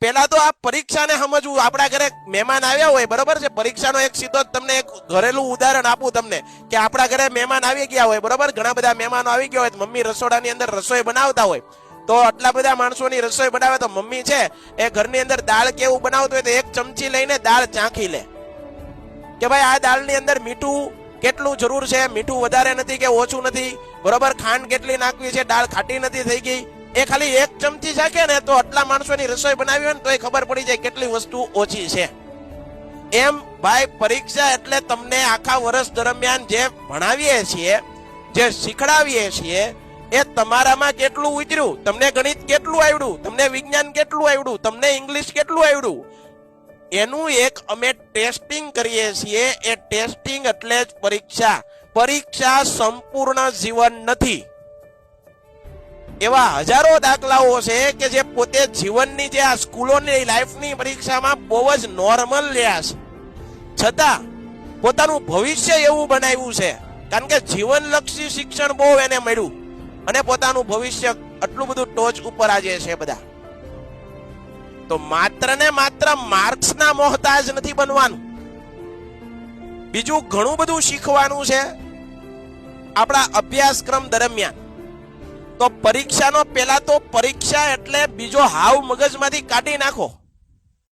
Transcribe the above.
પેલા તો આ પરીક્ષાને સમજવું. આપણા ઘરે મહેમાન આવ્યા હોય, બરોબર છે, પરીક્ષાનો એક સીધો તમને એક ઘરેલું ઉદાહરણ આપું તમને કે આપણા ઘરે મહેમાન આવી ગયા હોય, બરોબર, ઘણા બધા મહેમાનો આવી ગયા હોય, મમ્મી રસોડાની અંદર રસોઈ બનાવતા હોય, તો આટલા બધા માણસોની રસોઈ બનાવે તો મમ્મી છે એ ઘરની અંદર દાળ કેવું બનાવતું હોય તો એક ચમચી લઈને દાળ ચાખી લે કે ભાઈ આ દાળની અંદર મીઠું કેટલું જરૂર છે, મીઠું વધારે નથી કે ઓછું નથી, બરોબર, ખાંડ કેટલી નાખવી છે, દાળ ખાટી નથી થઈ ગઈ. એ ખાલી એક ચમચી ચાખે ને તો આટલા માણસોની રસોઈ બનાવી હોય ને તો એ ખબર પડી જાય કેટલી વસ્તુ ઓછી છે. એમ ભાઈ પરીક્ષા એટલે તમને આખા વર્ષ દરમિયાન જે ભણાવીએ છીએ, જે શીખડાવીએ છીએ, એ તમારામાં કેટલું ઉતર્યું, તમને ગણિત કેટલું આવડ્યું, તમને વિજ્ઞાન કેટલું આવડ્યું, તમને ઇંગ્લિશ કેટલું આવડ્યું, એનું એક અમે ટેસ્ટિંગ કરીએ છીએ. એ ટેસ્ટિંગ એટલે જ પરીક્ષા. પરીક્ષા સંપૂર્ણ જીવન નથી. એવા હજારો દાખલાઓ છે કે જે પોતે જીવનની જે આ સ્કૂલોની લાઈફની પરીક્ષામાં બહુ જ નોર્મલ રહ્યા છે, છતાં પોતાનું ભવિષ્ય એવું બનાવ્યું છે કારણ કે જીવનલક્ષી શિક્ષણ બહુ એને મળ્યું અને પોતાનું ભવિષ્ય આટલું બધું ટોચ ઉપર આજે છે બધા. તો માત્ર ને માત્ર માર્ક્સના મોહતાજ નથી બનવાનું, બીજું ઘણું બધું શીખવાનું છે આપણા અભ્યાસક્રમ દરમિયાન. તો પરીક્ષાનો પેલા તો પરીક્ષા એટલે બીજો હાવ મગજમાંથી કાઢી નાખો.